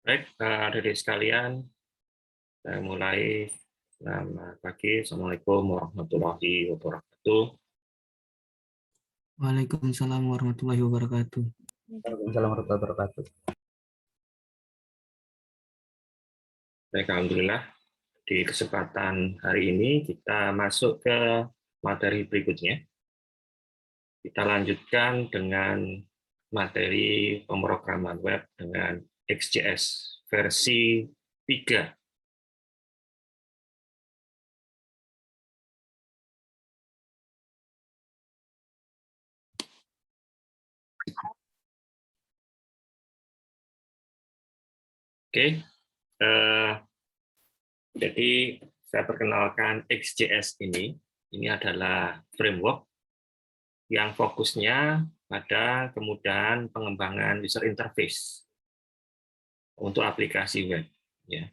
Baik, adik-adik sekalian, saya mulai. Selamat pagi. Assalamualaikum warahmatullahi wabarakatuh. Waalaikumsalam warahmatullahi wabarakatuh. Waalaikumsalam warahmatullahi wabarakatuh. Baik, alhamdulillah. Di kesempatan hari ini kita masuk ke materi berikutnya. Kita lanjutkan dengan materi pemrograman web dengan XJS versi 3. Oke, jadi saya perkenalkan XJS ini. Ini adalah framework yang fokusnya pada kemudahan pengembangan user interface untuk aplikasi web. Ya.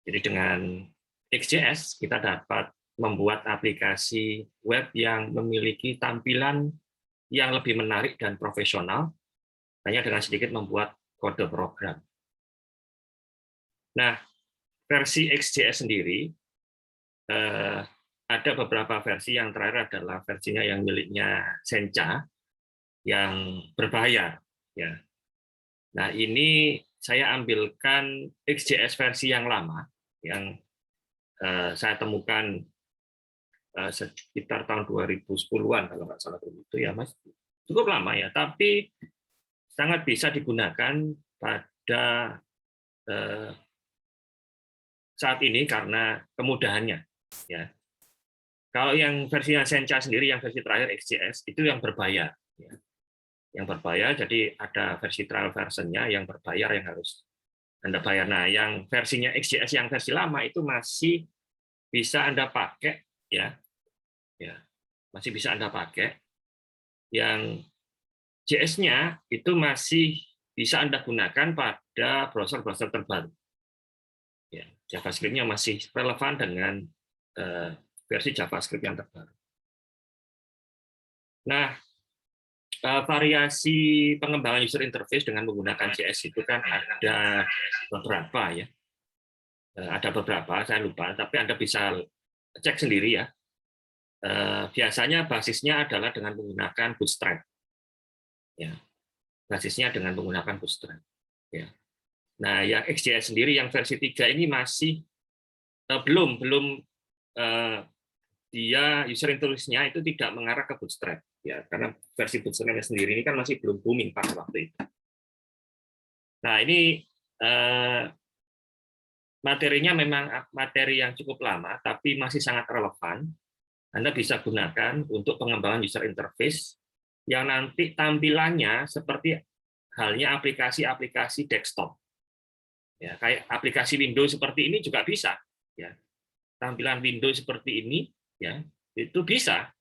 Jadi dengan XJS kita dapat membuat aplikasi web yang memiliki tampilan yang lebih menarik dan profesional, hanya dengan sedikit membuat kode program. Nah, versi XJS sendiri ada beberapa versi. Yang terakhir adalah versinya yang miliknya Sencha yang berbayar. Ya. Nah, ini saya ambilkan XJS versi yang lama yang saya temukan sekitar tahun 2010-an kalau nggak salah itu ya Mas. Cukup lama ya, tapi sangat bisa digunakan pada saat ini karena kemudahannya. Ya. Kalau yang versinya Sencha sendiri, yang versi terakhir XJS itu yang berbayar. Ya. Yang berbayar, jadi ada versi trial versionnya yang berbayar yang harus Anda bayar. Nah, yang versinya XJS yang versi lama itu masih bisa Anda pakai, ya masih bisa Anda pakai. Yang JS-nya itu masih bisa Anda gunakan pada browser-browser terbaru. Ya, JavaScript-nya masih relevan dengan versi JavaScript yang terbaru. Nah, variasi pengembangan user interface dengan menggunakan JS itu kan ada beberapa ya. Ada beberapa, saya lupa, tapi Anda bisa cek sendiri ya. Biasanya basisnya adalah dengan menggunakan Bootstrap. Ya, basisnya dengan menggunakan Bootstrap. Ya. Nah, yang XJS sendiri yang versi 3 ini masih belum dia user interface-nya itu tidak mengarah ke Bootstrap ya, karena versi Bootstrap sendiri ini kan masih belum booming pada waktu itu. Nah, ini materinya memang materi yang cukup lama tapi masih sangat relevan. Anda bisa gunakan untuk pengembangan user interface yang nanti tampilannya seperti halnya aplikasi-aplikasi desktop. Ya, kayak aplikasi Windows seperti ini juga bisa. Ya, tampilan Windows seperti ini, ya, itu bisa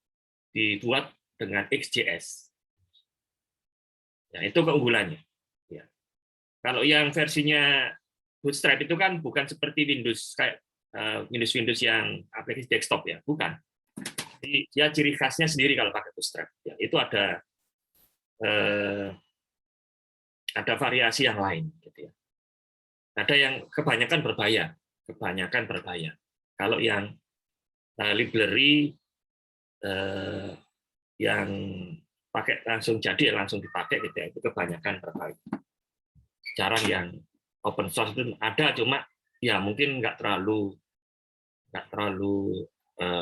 dibuat dengan XJS. Ya, itu keunggulannya. Ya. Kalau yang versinya Bootstrap itu kan bukan seperti Windows kayak Windows yang aplikasi desktop ya, bukan. Jadi dia ciri khasnya sendiri kalau pakai Bootstrap. Ya, itu ada variasi yang lain. Gitu ya. Ada yang kebanyakan berbayar. Kalau yang library yang pakai langsung jadi langsung dipakai gitu ya, itu kebanyakan berbayar. Jarang yang open source itu ada, cuma ya mungkin nggak terlalu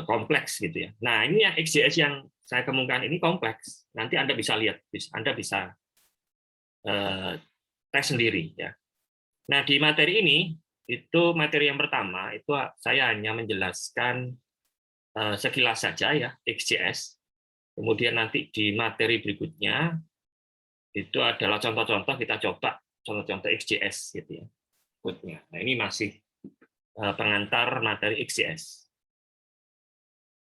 kompleks gitu ya. Nah, ini yang XJS yang saya kemukakan ini kompleks. Nanti Anda bisa lihat, Anda bisa tes sendiri ya. Nah, di materi ini itu materi yang pertama itu saya hanya menjelaskan sekilas saja ya XJS. Kemudian nanti di materi berikutnya itu adalah contoh-contoh, kita coba contoh-contoh XJS gitu ya. Nah, ini masih pengantar materi XJS.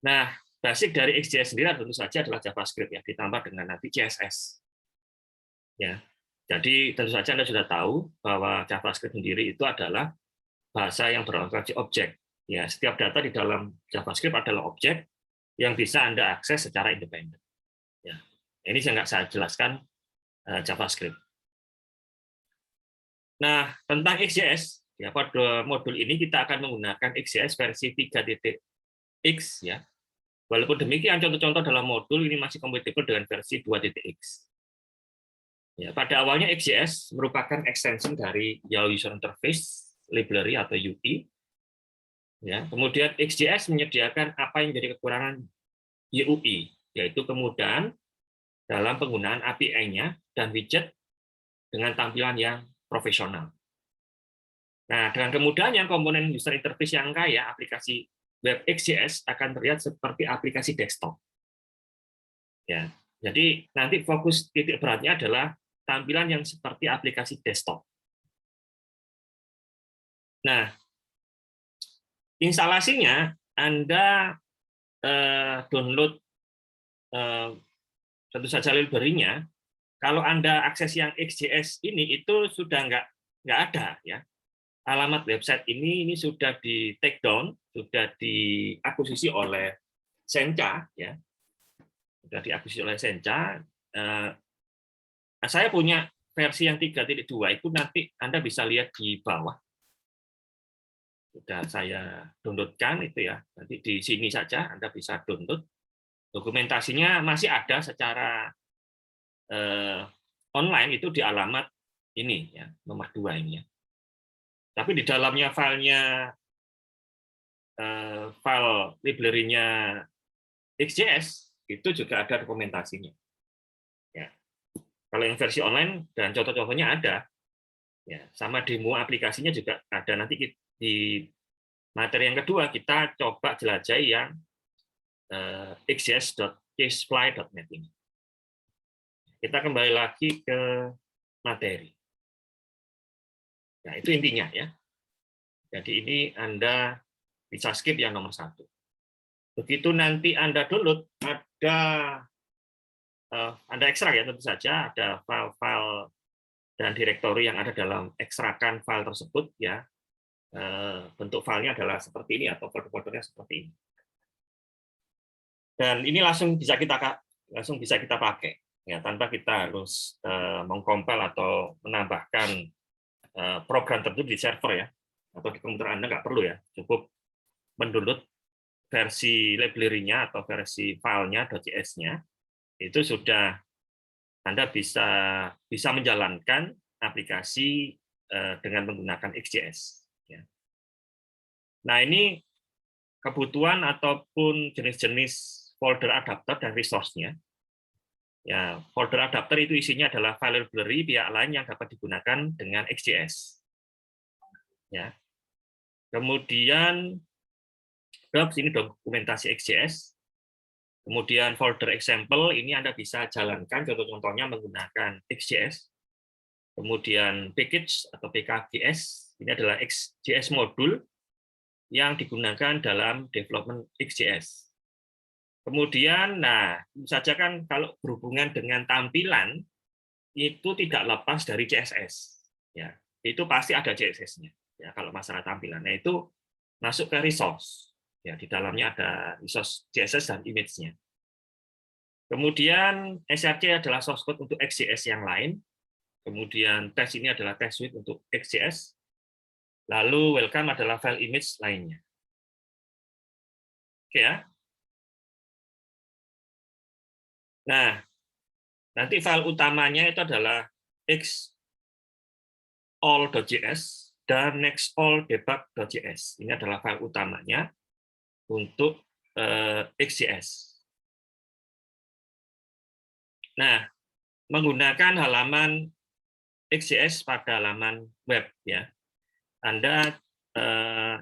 Nah, basic dari XJS sendiri tentu saja adalah JavaScript ya, ditambah dengan nanti CSS. Ya. Jadi tentu saja Anda sudah tahu bahwa JavaScript sendiri itu adalah bahasa yang berorientasi objek. Ya, setiap data di dalam JavaScript adalah objek yang bisa Anda akses secara independen. Ya. Ini saya nggak saya jelaskan JavaScript. Nah, tentang XJS, ya, pada modul ini kita akan menggunakan XJS versi 3.x ya. Walaupun demikian, contoh-contoh dalam modul ini masih kompatibel dengan versi 2.x. Ya, pada awalnya XJS merupakan extension dari Yahoo User Interface Library atau UI. Ya, kemudian XJS menyediakan apa yang menjadi kekurangan YUI, yaitu kemudahan dalam penggunaan API-nya dan widget dengan tampilan yang profesional. Nah, dengan kemudahannya komponen user interface yang kaya, aplikasi web XJS akan terlihat seperti aplikasi desktop. Ya, jadi nanti fokus titik beratnya adalah tampilan yang seperti aplikasi desktop. Nah, instalasinya Anda download tentu saja library-nya. Kalau Anda akses yang XJS ini itu sudah nggak ada ya. Alamat website ini sudah di take down, sudah diakuisisi oleh Sencha ya. Sudah diakuisisi oleh Sencha. Saya punya versi yang 3.2 itu nanti Anda bisa lihat di bawah. Sudah saya downloadkan itu ya. Nanti di sini saja Anda bisa download. Dokumentasinya masih ada secara online itu di alamat ini ya, nomor 2 ini ya. Tapi di dalamnya file library-nya XJS itu juga ada dokumentasinya. Ya. Kalau yang versi online dan contoh-contohnya ada, ya, sama demo aplikasinya juga ada. Nanti di materi yang kedua kita coba jelajahi yang xjs.casefly.net ini. Kita kembali lagi ke materi. Nah, itu intinya ya. Jadi ini Anda bisa skip yang nomor 1. Begitu nanti Anda download, Anda ekstrak ya, tentu saja ada file-file dan direktori yang ada dalam ekstrakan file tersebut ya. Bentuk filenya adalah seperti ini atau folder-foldernya seperti ini. Dan ini langsung bisa kita pakai ya, tanpa kita harus mengkompil atau menambahkan program tertentu di server ya, atau di komputer Anda nggak perlu ya, cukup mendownload versi library-nya atau versi filenya .js-nya, itu sudah Anda bisa menjalankan aplikasi dengan menggunakan XJS. Nah, ini kebutuhan ataupun jenis-jenis folder adapter dan resource-nya. Ya, folder adapter itu isinya adalah file library pihak lain yang dapat digunakan dengan XJS. Ya. Kemudian ini dokumentasi XJS. Kemudian folder example ini Anda bisa jalankan contoh-contohnya menggunakan XJS. Kemudian package atau PKGS ini adalah XJS modul yang digunakan dalam development XJS. Kemudian, nah, saja kan kalau berhubungan dengan tampilan itu tidak lepas dari CSS. Ya, itu pasti ada CSS-nya. Ya, kalau masalah tampilan, nah itu masuk ke resource. Ya, di dalamnya ada resource CSS dan image-nya. Kemudian SRC adalah source code untuk XJS yang lain. Kemudian test ini adalah test suite untuk XJS. Lalu welcome adalah file image lainnya. Oke ya. Nah, nanti file utamanya itu adalah xall.js dan nextall.debug.js. Ini adalah file utamanya untuk XJS. Nah, menggunakan halaman XJS pada halaman web ya. Anda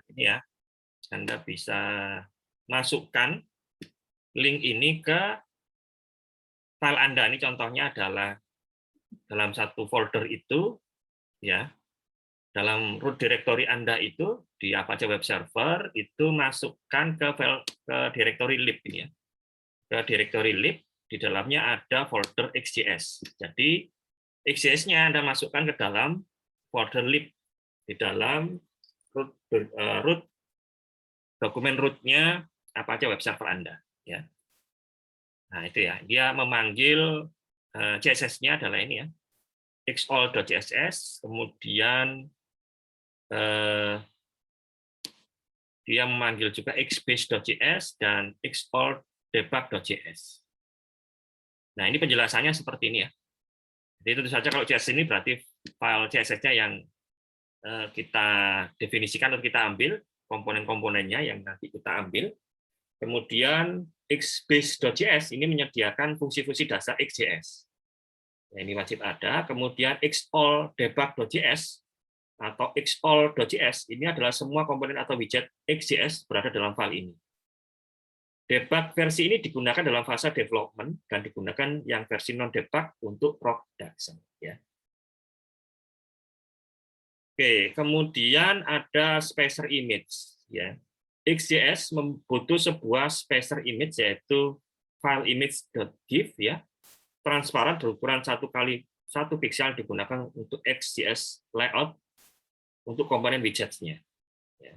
ini ya, Anda bisa masukkan link ini ke file Anda. Ini contohnya adalah dalam satu folder itu ya. Dalam root directory Anda itu di Apache Web Server itu masukkan ke directory lib ini ya. Ke directory lib di dalamnya ada folder XJS. Jadi XJS-nya Anda masukkan ke dalam folder lib di dalam root dokumen root-nya Apache Web Server Anda ya. Nah, itu ya. Dia memanggil CSS-nya adalah ini ya. xall.css, kemudian dia memanggil juga xbase.js dan xall.debug.js. Nah, ini penjelasannya seperti ini ya. Jadi tentu saja kalau CSS ini berarti file CSS-nya yang kita definisikan atau kita ambil, komponen-komponennya yang nanti kita ambil. Kemudian xbase.js ini menyediakan fungsi-fungsi dasar XJS. Nah, ini wajib ada. Kemudian xall.debug.js atau xall.js ini adalah semua komponen atau widget XJS berada dalam file ini. Debug versi ini digunakan dalam fase development dan digunakan yang versi non-debug untuk production. Ya. Oke, kemudian ada spacer image. Ya. XJS membutuh sebuah spacer image yaitu file image.gif ya, transparan berukuran 1 kali 1 piksel digunakan untuk XJS layout untuk komponen widgets-nya. Ya.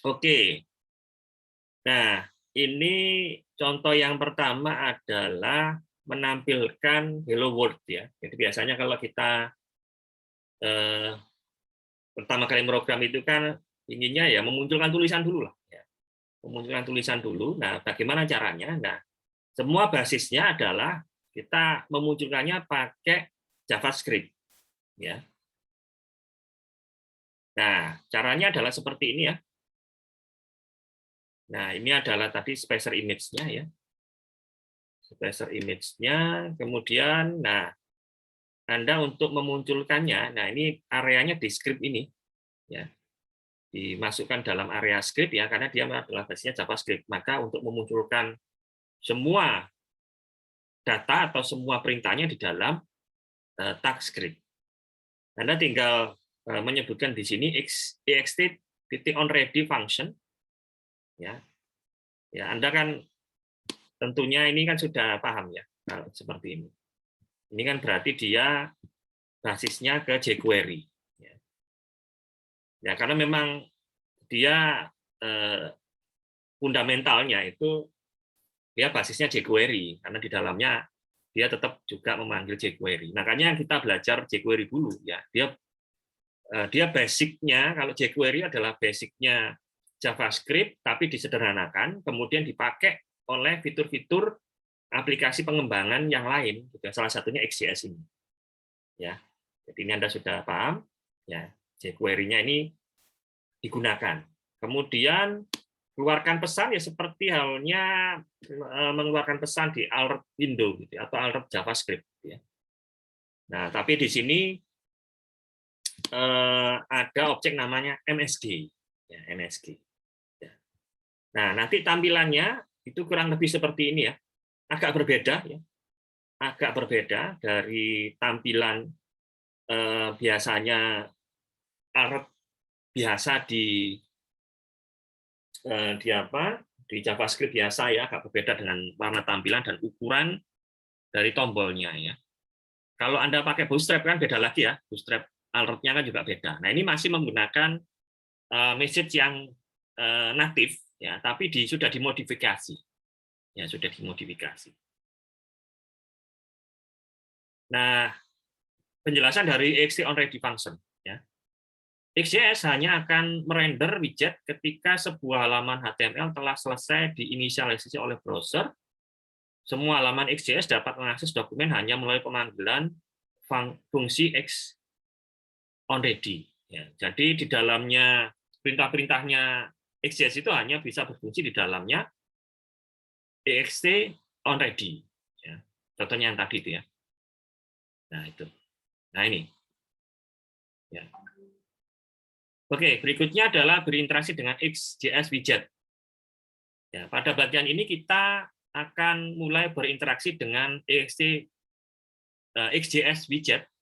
Oke. Nah, ini contoh yang pertama adalah menampilkan hello world ya. Jadi biasanya kalau kita pertama kali program itu kan inginnya ya memunculkan tulisan dulu lah. Ya. Memunculkan tulisan dulu. Nah, bagaimana caranya? Nah, semua basisnya adalah kita memunculkannya pakai JavaScript. Ya. Nah, caranya adalah seperti ini ya. Nah, ini adalah tadi spacer image-nya ya. Spacer image-nya, kemudian, nah, Anda untuk memunculkannya, nah ini areanya di script ini, ya, dimasukkan dalam area script ya, karena dia adalah basisnya JavaScript. Maka untuk memunculkan semua data atau semua perintahnya di dalam tag script. Anda tinggal menyebutkan di sini ext.onReady function, ya, ya Anda kan tentunya ini kan sudah paham ya kalau seperti ini. Ini kan berarti dia basisnya ke jQuery. Ya karena memang dia fundamentalnya itu dia basisnya jQuery karena di dalamnya dia tetap juga memanggil jQuery. Makanya kita belajar jQuery dulu ya. Dia basicnya kalau jQuery adalah basicnya JavaScript tapi disederhanakan kemudian dipakai oleh fitur-fitur aplikasi pengembangan yang lain, salah satunya XJS ini. Ya, jadi ini Anda sudah paham, ya jQuery-nya ini digunakan. Kemudian keluarkan pesan ya seperti halnya mengeluarkan pesan di alert window gitu, atau alert JavaScript. Ya. Nah, tapi di sini ada objek namanya MSG, ya, MSG. Ya. Nah, nanti tampilannya itu kurang lebih seperti ini ya. Agak berbeda ya, agak berbeda dari tampilan biasanya alert biasa di JavaScript biasa ya, agak berbeda dengan warna tampilan dan ukuran dari tombolnya ya. Kalau Anda pakai Bootstrap kan beda lagi ya, Bootstrap alertnya kan juga beda. Nah ini masih menggunakan message yang natif ya, tapi sudah dimodifikasi. Ya, sudah dimodifikasi. Nah, penjelasan dari ext.onReady function. Ya. XJS hanya akan merender widget ketika sebuah halaman HTML telah selesai diinisialisasi oleh browser. Semua halaman XJS dapat mengakses dokumen hanya melalui pemanggilan fungsi ext.onReady. Ya, jadi di dalamnya perintah-perintahnya XJS itu hanya bisa berfungsi di dalamnya ext.onReady. Ya, contohnya yang tadi itu ya. Nah itu. Nah ini. Ya. Oke, berikutnya adalah berinteraksi dengan XJS widget. Ya, pada bagian ini kita akan mulai berinteraksi dengan XJS widget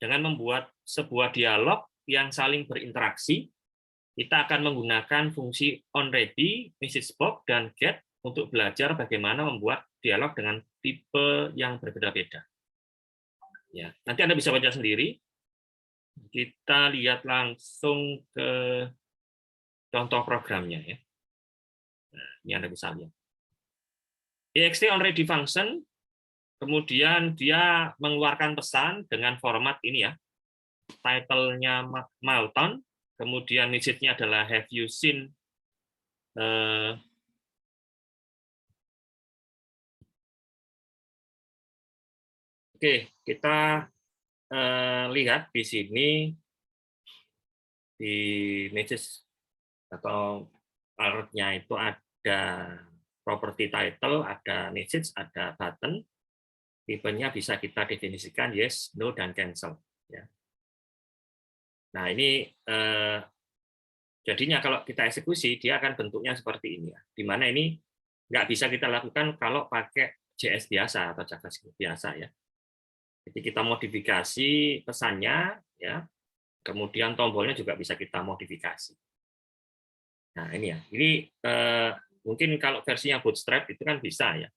dengan membuat sebuah dialog yang saling berinteraksi. Kita akan menggunakan fungsi onReady, messagebox, dan get untuk belajar bagaimana membuat dialog dengan tipe yang berbeda-beda. Ya, nanti Anda bisa baca sendiri. Kita lihat langsung ke contoh programnya ya. Nah, ini Anda bisa lihat. ext.onReady function kemudian dia mengeluarkan pesan dengan format ini ya, title-nya Malton, kemudian message-nya adalah have you seen Oke, kita lihat di sini di message atau alert-nya itu ada property title, ada message, ada button. Tipenya bisa kita definisikan yes, no, dan cancel. Ya. Nah ini jadinya kalau kita eksekusi dia akan bentuknya seperti ini ya. Di mana ini nggak bisa kita lakukan kalau pakai JS biasa atau JavaScript biasa ya. Jadi kita modifikasi pesannya ya. Kemudian tombolnya juga bisa kita modifikasi. Nah ini ya, ini mungkin kalau versinya Bootstrap itu kan bisa ya,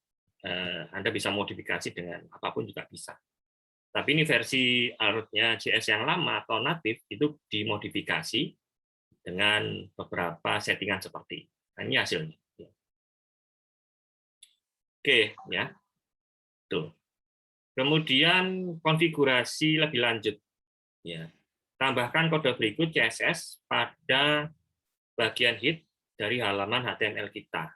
Anda bisa modifikasi dengan apapun juga bisa. Tapi ini versi alert-nya JS yang lama atau native itu dimodifikasi dengan beberapa settingan seperti ini. Nah, ini hasilnya. Oke ya, tuh. Kemudian konfigurasi lebih lanjut. Ya. Tambahkan kode berikut CSS pada bagian head dari halaman HTML kita.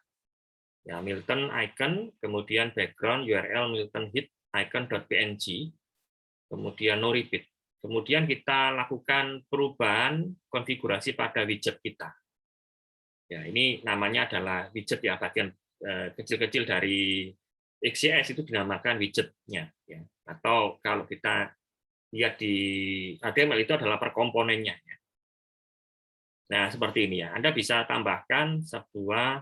Ya, Milton icon, kemudian background URL Milton head icon.png, kemudian no repeat. Kemudian kita lakukan perubahan konfigurasi pada widget kita. Ya, ini namanya adalah widget ya, bagian kecil-kecil dari XJS itu dinamakan widgetnya. Ya. Atau kalau kita lihat di HTML itu adalah per komponennya. Nah, seperti ini ya. Anda bisa tambahkan sebuah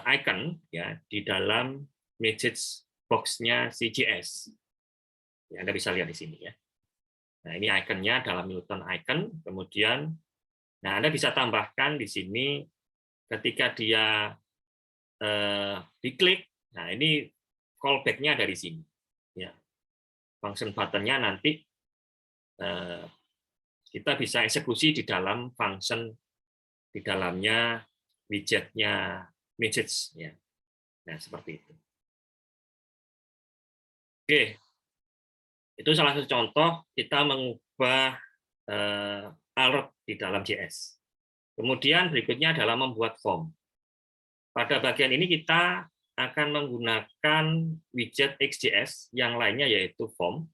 icon ya di dalam message box-nya CJS. Ya, Anda bisa lihat di sini ya. Nah, ini ikonnya dalam Milton icon. Kemudian, nah Anda bisa tambahkan di sini ketika dia diklik. Nah, ini callback-nya dari sini. Ya. Function button-nya nanti kita bisa eksekusi di dalam function di dalamnya widgetnya message ya. Nah, seperti itu. Oke. Itu salah satu contoh kita mengubah alert di dalam JS. Kemudian berikutnya adalah membuat form. Pada bagian ini kita akan menggunakan widget XJS yang lainnya yaitu form.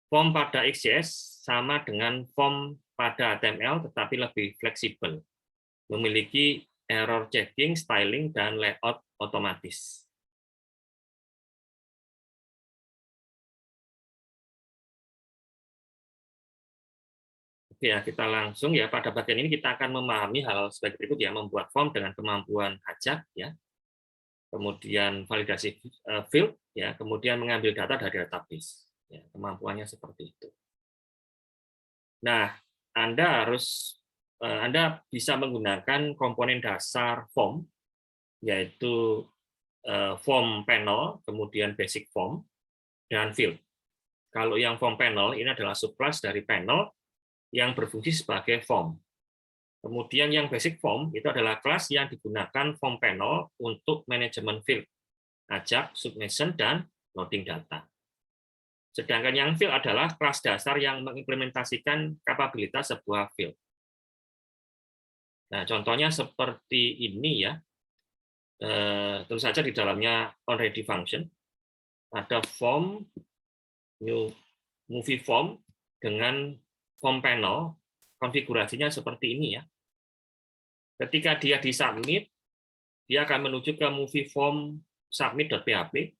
Form pada XJS sama dengan form pada HTML tetapi lebih fleksibel. Memiliki error checking, styling, dan layout otomatis. Oke ya, kita langsung ya pada bagian ini kita akan memahami hal sebagai berikut ya, membuat form dengan kemampuan ajak ya. Kemudian validasi field ya, kemudian mengambil data dari database. Ya, kemampuannya seperti itu. Nah, Anda bisa menggunakan komponen dasar form yaitu form panel, kemudian basic form dan field. Kalau yang form panel ini adalah subclass dari panel yang berfungsi sebagai form. Kemudian yang basic form itu adalah kelas yang digunakan form panel untuk manajemen field, ajak, submission, dan loading data. Sedangkan yang field adalah kelas dasar yang mengimplementasikan kapabilitas sebuah field. Nah, contohnya seperti ini ya. Tentu saja di dalamnya onReady function. Ada form, new movie form dengan form panel, konfigurasinya seperti ini ya. Ketika dia disubmit, dia akan menuju ke movie form submit.php,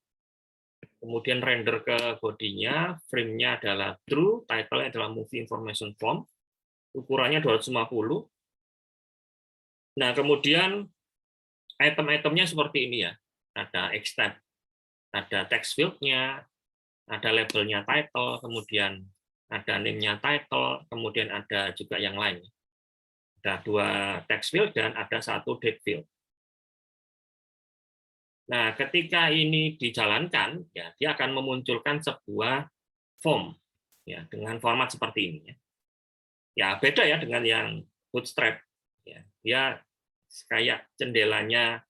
kemudian render ke bodinya, frame-nya adalah true, title-nya adalah movie information form, ukurannya 250. Nah, kemudian item-itemnya seperti ini ya. Ada X-tab, ada text field-nya, ada labelnya title, kemudian ada name-nya title, kemudian ada juga yang lain. Ada 2 text field dan ada 1 date field. Nah, ketika ini dijalankan, ya, dia akan memunculkan sebuah form ya, dengan format seperti ini. Ya, beda ya dengan yang Bootstrap. Ya, dia kayak jendelanya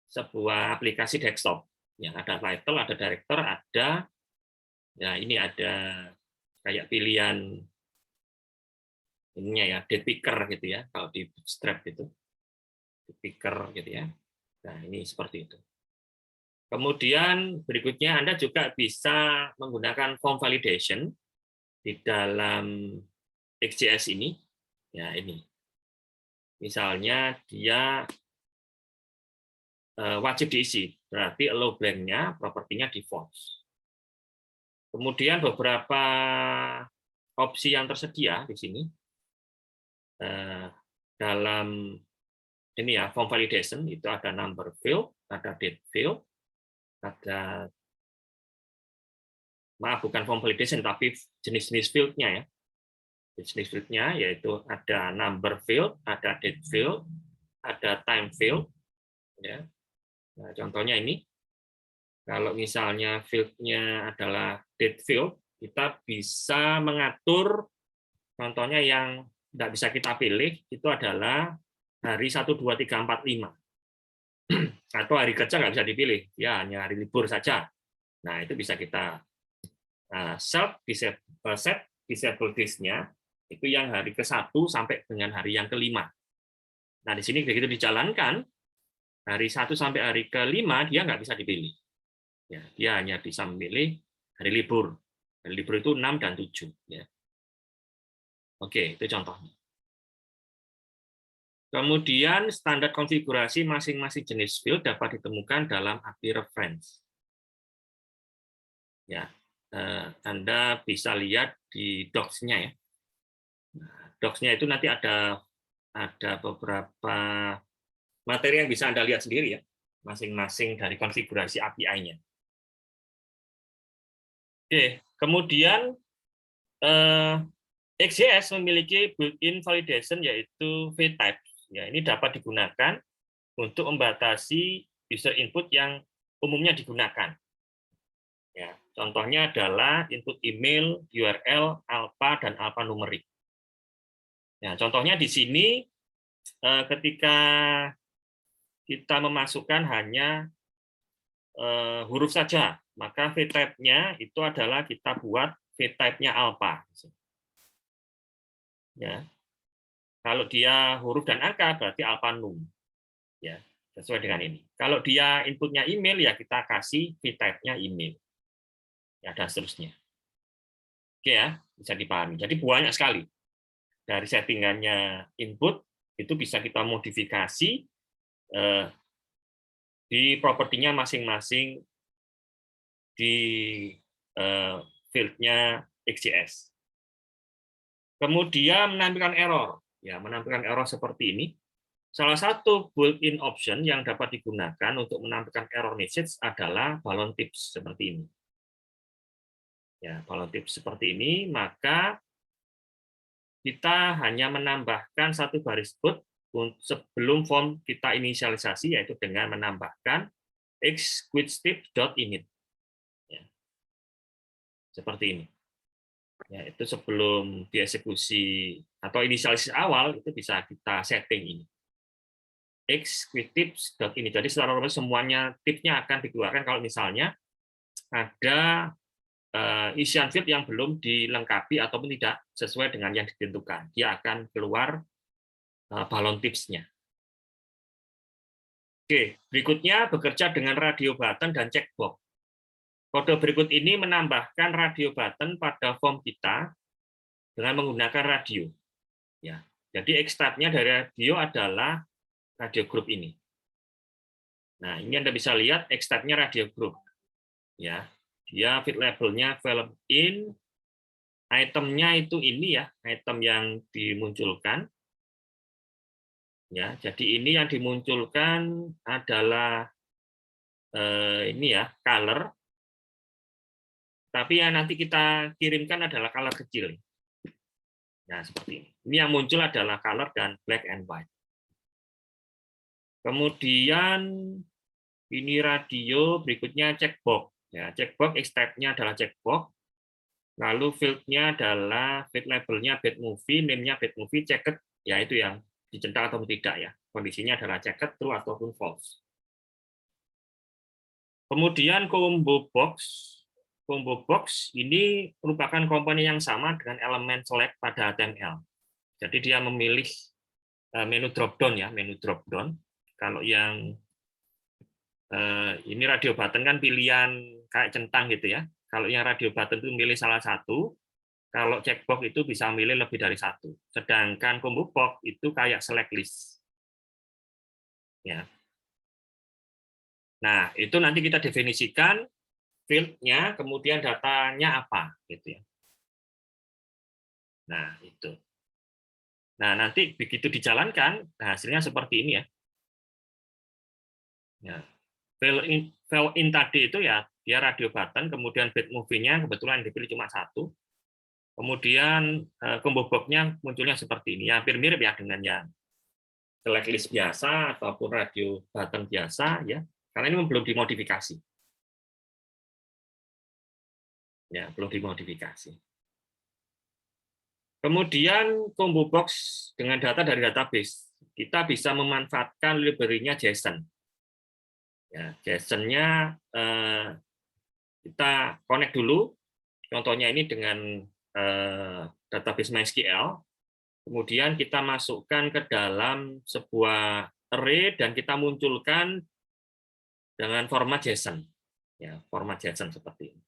sebuah aplikasi desktop. Ya, ada title, ada director, ada ya ini ada kayak pilihan ininya ya, date picker gitu ya, kalau di Bootstrap itu date picker gitu ya. Nah, ini seperti itu. Kemudian berikutnya Anda juga bisa menggunakan form validation di dalam XJS ini. Ya, ini. Misalnya dia wajib diisi, berarti allow blank-nya, propertinya di false. Kemudian beberapa opsi yang tersedia di sini dalam ini ya form validation itu ada number field, ada date field, ada maaf bukan form validation tapi jenis-jenis field-nya ya. Jenis field-nya yaitu ada number field, ada date field, ada time field ya. Nah, contohnya ini. Kalau misalnya field-nya adalah date field, kita bisa mengatur, contohnya yang tidak bisa kita pilih, itu adalah hari 1, 2, 3, 4, 5. Atau hari kerja nggak bisa dipilih, ya hanya hari libur saja. Nah, itu bisa kita set disable this-nya, itu yang hari ke-1 sampai dengan hari yang ke-5. Nah, di sini begitu dijalankan, hari 1 sampai hari ke-5, dia nggak bisa dipilih. Ya, dia hanya bisa memilih hari libur. Hari libur itu 6 dan 7. Ya. Oke, itu contohnya. Kemudian standar konfigurasi masing-masing jenis field dapat ditemukan dalam API reference. Ya, Anda bisa lihat di docs-nya ya. Nah, docs-nya itu nanti ada beberapa materi yang bisa Anda lihat sendiri ya, masing-masing dari konfigurasi API-nya. Oke, kemudian XJS memiliki built-in validation yaitu vtype. Ya, ini dapat digunakan untuk membatasi user input yang umumnya digunakan. Ya, contohnya adalah input email, URL, alpha dan alphanumerik. Ya, contohnya di sini ketika kita memasukkan hanya huruf saja, maka vtype-nya itu adalah kita buat vtype-nya alpha. Ya. Kalau dia huruf dan angka berarti alphanum. Ya, sesuai dengan ini. Kalau dia inputnya email ya kita kasih vtype-nya email. Ya, dan seterusnya. Oke ya, bisa dipahami. Jadi banyak sekali. Dari settingannya input itu bisa kita modifikasi di propertinya masing-masing di field-nya XJS. Kemudian menampilkan error. Ya, menampilkan error seperti ini. Salah satu built-in option yang dapat digunakan untuk menampilkan error message adalah balon tips seperti ini. Ya, balon tips seperti ini, maka kita hanya menambahkan satu baris code sebelum form kita inisialisasi, yaitu dengan menambahkan xQuickStep.init. Ya, seperti ini. Ya, itu sebelum dieksekusi atau inisialisasi awal itu bisa kita setting ini. xQuickTips.init. Jadi secara otomatis semuanya tipsnya akan dikeluarkan kalau misalnya ada isian field yang belum dilengkapi ataupun tidak sesuai dengan yang ditentukan. Dia akan keluar balon tipsnya. Oke, berikutnya bekerja dengan radio button dan checkbox. Kode berikut ini menambahkan radio button pada form kita dengan menggunakan radio. Ya, jadi extract-nya dari radio adalah radio group ini. Nah, ini Anda bisa lihat extract-nya radio group. Ya, dia field label-nya value in, itemnya itu ini ya, item yang dimunculkan. Ya, jadi ini yang dimunculkan adalah ini ya, color. Tapi yang nanti kita kirimkan adalah color kecil. Nah, seperti ini. Ini yang muncul adalah color dan black and white. Kemudian ini radio, berikutnya checkbox. Ya, checkbox extract-nya adalah checkbox. Lalu field-nya adalah field label-nya bad movie, name-nya bad movie, checked, ya itu yang dicentang atau tidak ya. Kondisinya adalah checked, true ataupun false. Kemudian combo box. Combo box ini merupakan komponen yang sama dengan elemen select pada HTML. Jadi dia memilih menu drop down ya, menu drop down. Kalau yang ini radio button kan pilihan kayak centang gitu ya. Kalau yang radio button itu milih salah satu, kalau checkbox itu bisa milih lebih dari satu. Sedangkan combo box itu kayak select list. Ya. Nah, itu nanti kita definisikan field-nya, kemudian datanya apa, gitu ya. Nah, itu. Nah, nanti begitu dijalankan, nah hasilnya seperti ini ya. Ya. Fill in tadi itu ya, dia radio button, kemudian bit movie-nya kebetulan dipilih cuma satu. Kemudian combo box-nya munculnya seperti ini. Hampir mirip ya dengan yang select list biasa ataupun radio button biasa ya. Karena ini belum dimodifikasi. Ya, belum dimodifikasi. Kemudian combo box dengan data dari database. Kita bisa memanfaatkan library-nya JSON. Ya, JSON-nya kita connect dulu. Contohnya ini dengan database MySQL. Kemudian kita masukkan ke dalam sebuah array dan kita munculkan dengan format JSON. Ya, format JSON seperti ini.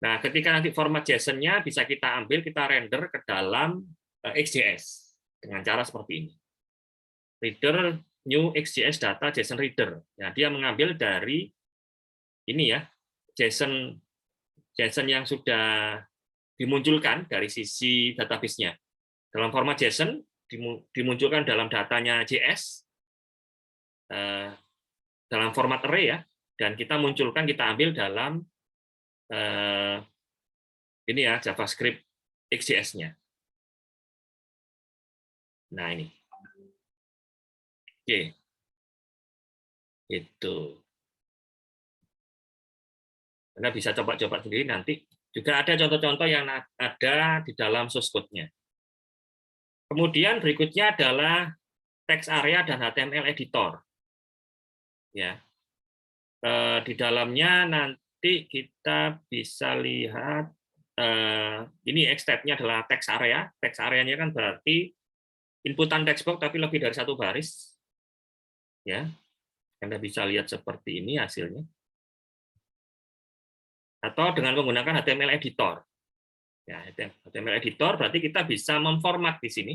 Nah, ketika nanti format JSON-nya bisa kita ambil, kita render ke dalam XJS dengan cara seperti ini. Reader new XJS data JSON reader. Nah, dia mengambil dari ini ya, JSON yang sudah dimunculkan dari sisi database-nya. Dalam format JSON dimunculkan dalam datanya JS dalam format array ya, dan kita munculkan, kita ambil dalam ini ya, JavaScript XJS-nya. Nah, ini. Oke. Itu. Anda bisa coba-coba sendiri nanti. Juga ada contoh-contoh yang ada di dalam source code-nya. Kemudian berikutnya adalah text area dan HTML editor. Ya. Di dalamnya nanti kita bisa lihat ini X-tab-nya adalah text area. Text area-nya kan berarti inputan text box tapi lebih dari satu baris. Ya. Anda bisa lihat seperti ini hasilnya. Atau dengan menggunakan HTML editor. Ya, HTML editor berarti kita bisa memformat di sini.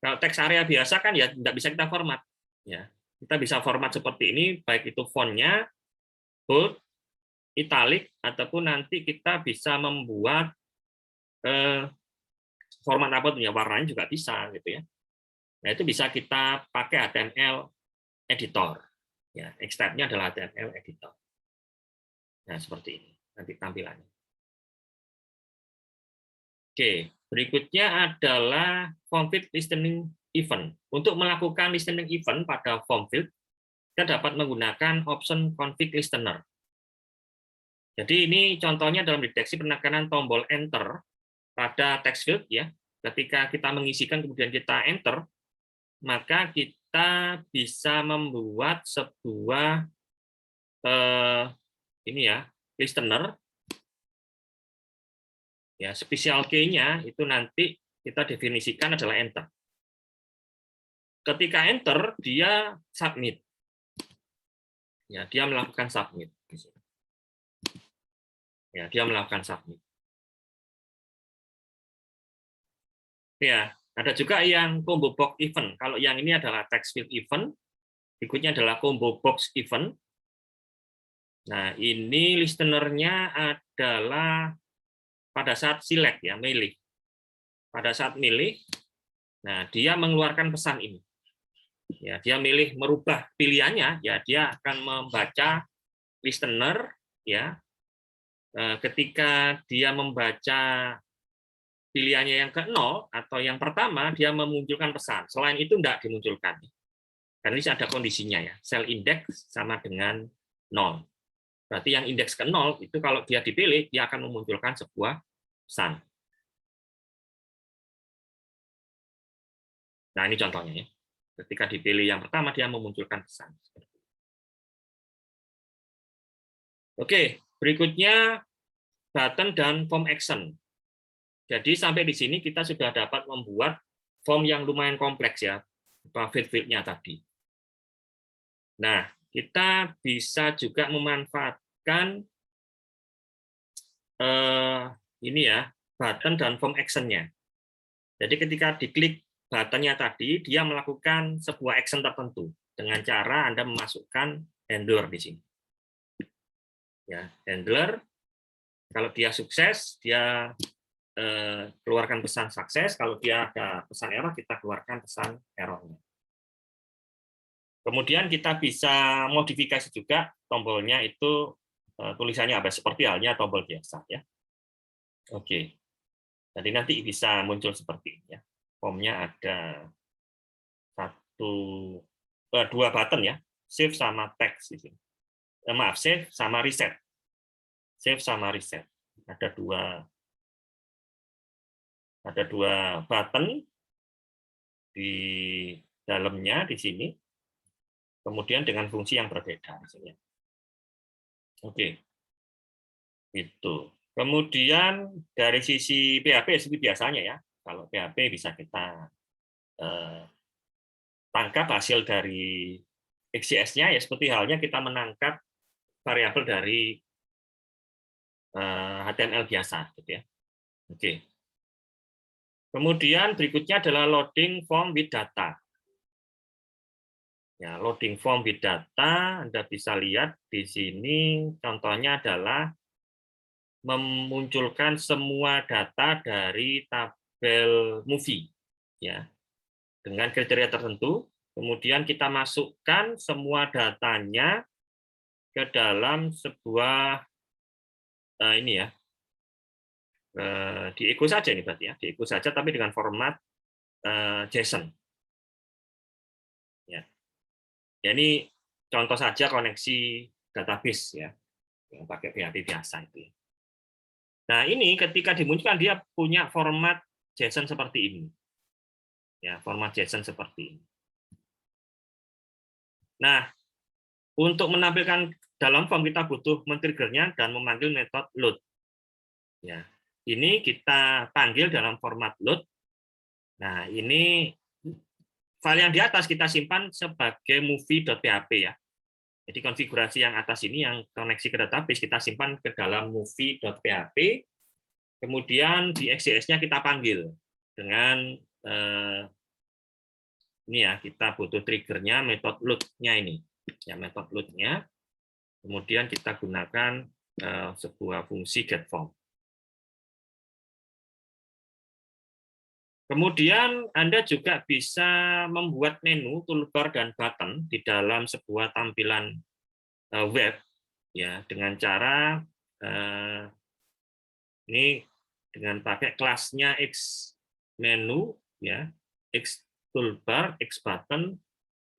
Kalau teks area biasa kan ya tidak bisa kita format. Ya, kita bisa format seperti ini, baik itu fontnya, bold, italic, ataupun nanti kita bisa membuat format apa tuh ya, warnanya juga bisa gitu ya. Nah, itu bisa kita pakai HTML editor. Ya, X-tab-nya adalah HTML editor. Nah, seperti ini nanti tampilannya. Oke, berikutnya adalah form field listening event. Untuk melakukan listening event pada form field, kita dapat menggunakan option config listener. Jadi ini contohnya dalam deteksi penekanan tombol enter pada text field ya. Ketika kita mengisikan kemudian kita enter, maka kita bisa membuat sebuah ini ya, listener. Ya, special key-nya itu nanti kita definisikan adalah enter. Ketika enter, dia submit. Ya, dia melakukan submit. Ya, dia melakukan submit. Ya, ada juga yang combo box event. Kalau yang ini adalah text field event, berikutnya adalah combo box event. Nah, ini listener-nya adalah pada saat select ya, milih. Pada saat milih, nah dia mengeluarkan pesan ini. Ya, dia milih merubah pilihannya, ya dia akan membaca listener ya. Ketika dia membaca pilihannya yang ke-0 atau yang pertama, dia memunculkan pesan. Selain itu tidak dimunculkan. Karena ini ada kondisinya ya. Cell index sama dengan 0. Berarti yang indeks ke-0 itu kalau dia dipilih, dia akan memunculkan sebuah pesan. Nah, ini contohnya ya. Ketika dipilih yang pertama, dia memunculkan pesan. Oke, berikutnya button dan form action. Jadi sampai di sini kita sudah dapat membuat form yang lumayan kompleks ya, field-nya tadi. Nah, kita bisa juga memanfaatkan ini ya, button dan form action-nya. Jadi ketika diklik button-nya tadi, dia melakukan sebuah action tertentu dengan cara Anda memasukkan handler di sini. Ya, handler, kalau dia sukses, dia keluarkan pesan sukses. Kalau dia ada pesan error, kita keluarkan pesan errornya. Kemudian kita bisa modifikasi juga tombolnya itu tulisannya apa, seperti halnya tombol biasa ya. Oke. Jadi nanti bisa muncul seperti ini ya. Formnya ada dua button ya, save sama text di sini. Maaf, save sama reset. Save sama reset. Ada dua button di dalamnya di sini. Kemudian dengan fungsi yang berbeda di sini. Oke. Itu. Kemudian dari sisi PHP seperti biasanya ya. Kalau PHP bisa kita tangkap hasil dari XJS-nya ya, seperti halnya kita menangkap variabel dari HTML biasa gitu ya. Oke. Kemudian berikutnya adalah loading form with data. Ya, loading form with data, Anda bisa lihat di sini contohnya adalah memunculkan semua data dari tabel movie ya. Dengan kriteria tertentu, kemudian kita masukkan semua datanya ke dalam sebuah ini ya. Di echo saja ini berarti ya, di echo saja tapi dengan format JSON. Ya. Ya, ini contoh saja koneksi database ya, yang pakai PHP biasa itu. Nah, ini ketika dimunculkan dia punya format JSON seperti ini. Ya, format JSON seperti ini. Nah, untuk menampilkan dalam form kita butuh men-triggernya dan memanggil metode load. Ya, ini kita panggil dalam format load. Nah, ini file yang di atas kita simpan sebagai movie.php ya. Jadi konfigurasi yang atas ini yang koneksi ke database kita simpan ke dalam movie.php. Kemudian di XJS-nya kita panggil dengan ini ya, kita butuh triggernya metode load-nya ini. Ya, metode load-nya. Kemudian kita gunakan sebuah fungsi getForm. Kemudian Anda juga bisa membuat menu, toolbar, dan button di dalam sebuah tampilan web ya dengan cara ini dengan pakai kelasnya xMenu ya, xToolbar, xButton,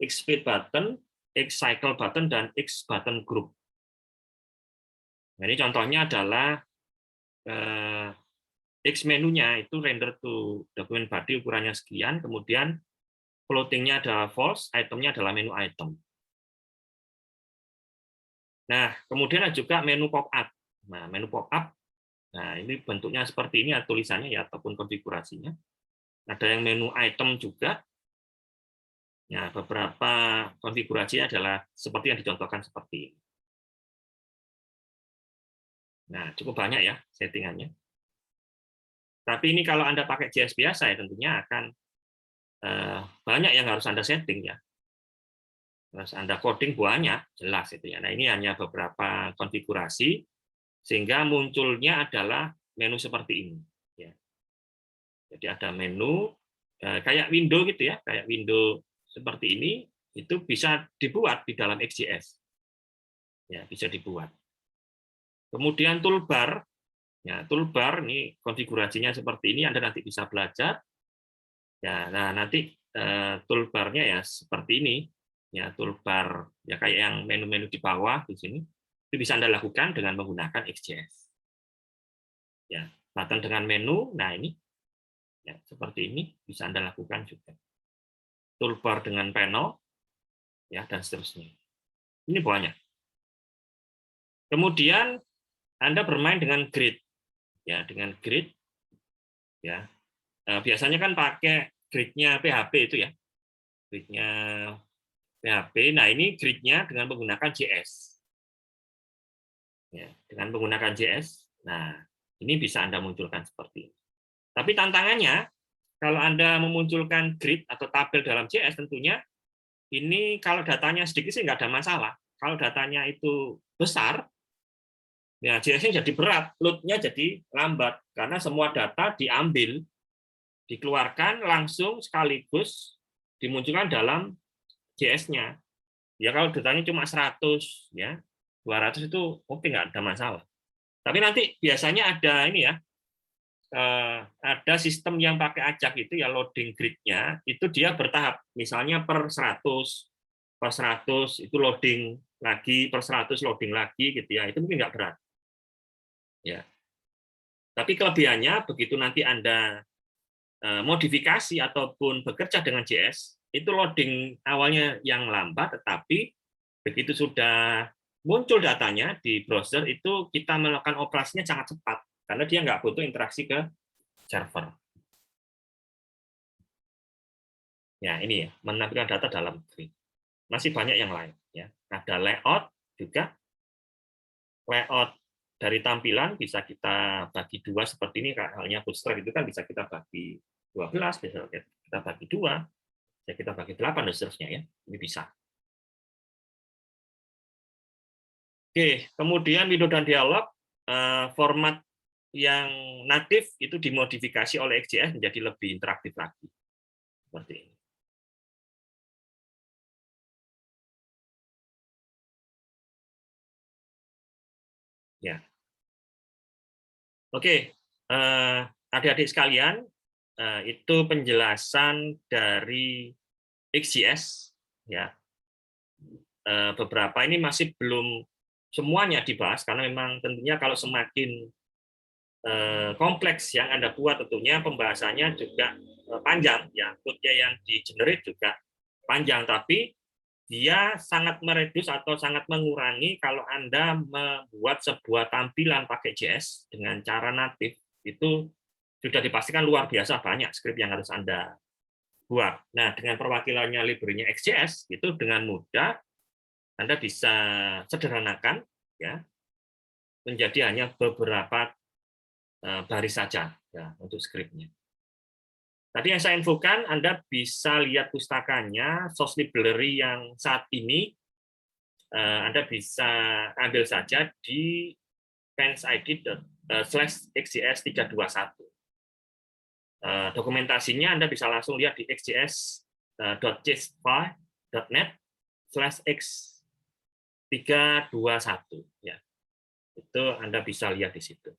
xSpeedButton, xCycleButton, dan xButton Group. Nah, ini contohnya adalah xMenu-nya itu render to document body ukurannya sekian, kemudian floating-nya adalah false, item-nya adalah menu item. Nah, kemudian ada juga menu pop-up. Nah, menu pop-up, nah ini bentuknya seperti ini ya, tulisannya ya ataupun konfigurasinya. Ada yang menu item juga. Nah, beberapa konfigurasinya adalah seperti yang dicontohkan seperti ini. Nah, cukup banyak ya settingannya. Tapi ini kalau Anda pakai JS biasa ya tentunya akan banyak yang harus Anda setting ya. Terus Anda coding banyak, jelas itu ya. Nah, ini hanya beberapa konfigurasi sehingga munculnya adalah menu seperti ini ya. Jadi ada menu kayak window gitu ya, kayak window seperti ini itu bisa dibuat di dalam XJS. Ya, bisa dibuat. Kemudian toolbar. Ya, toolbar ini konfigurasinya seperti ini, Anda nanti bisa belajar. Ya, nah nanti toolbarnya ya seperti ini. Ya, toolbar ya kayak yang menu-menu di bawah di sini. Itu bisa Anda lakukan dengan menggunakan XJS. Ya, button dengan menu, nah ini ya seperti ini bisa Anda lakukan juga. Toolbar dengan panel ya dan seterusnya. Ini banyak. Kemudian Anda bermain dengan grid, ya, dengan grid, ya. Biasanya kan pakai gridnya PHP itu ya, gridnya PHP. Nah, ini gridnya dengan menggunakan JS, ya, dengan menggunakan JS. Nah, ini bisa Anda munculkan seperti ini. Tapi tantangannya, kalau Anda memunculkan grid atau tabel dalam JS, tentunya ini kalau datanya sedikit sih nggak ada masalah. Kalau datanya itu besar, ya JS-nya jadi berat, load-nya jadi lambat, karena semua data diambil, dikeluarkan langsung sekaligus dimunculkan dalam JS-nya. Ya kalau datanya cuma 100, ya 200 itu oke, nggak ada masalah. Tapi nanti biasanya ada ini ya, ada sistem yang pakai ajak itu ya, loading grid-nya itu dia bertahap. Misalnya per 100 itu loading lagi, per 100 loading lagi gitu ya. Itu mungkin nggak berat. Ya. Tapi kelebihannya begitu nanti Anda modifikasi ataupun bekerja dengan JS, itu loading awalnya yang lambat, tetapi begitu sudah muncul datanya di browser itu kita melakukan operasinya sangat cepat karena dia nggak butuh interaksi ke server. Ya, ini ya, menampilkan data dalam grid. Masih banyak yang lain ya. Ada layout juga. Layout dari tampilan bisa kita bagi dua seperti ini, halnya Bootstrap itu kan bisa kita bagi 12, bisa kita bagi 2, bisa kita bagi 8 dan seterusnya ya. Ini bisa. Oke, kemudian window dan dialog format yang natif itu dimodifikasi oleh XJS menjadi lebih interaktif lagi. Seperti ini. Ya. Oke, adik-adik sekalian, itu penjelasan dari XJS ya. Beberapa ini masih belum semuanya dibahas karena memang tentunya kalau semakin kompleks yang Anda buat tentunya pembahasannya juga panjang ya, code-nya yang di-generate juga panjang, tapi dia sangat meredus atau sangat mengurangi kalau Anda membuat sebuah tampilan pakai JS dengan cara natif, itu sudah dipastikan luar biasa banyak skrip yang harus Anda buat. Nah, dengan perwakilannya library-nya XJS, itu dengan mudah Anda bisa sederhanakan ya menjadi hanya beberapa baris saja ya untuk skripnya. Tadi yang saya infokan, Anda bisa lihat pustakanya, source library yang saat ini Anda bisa ambil saja di pensid.xjs321. Dokumentasinya Anda bisa langsung lihat di xjs.jspy.net/x321 ya. Itu Anda bisa lihat di situ.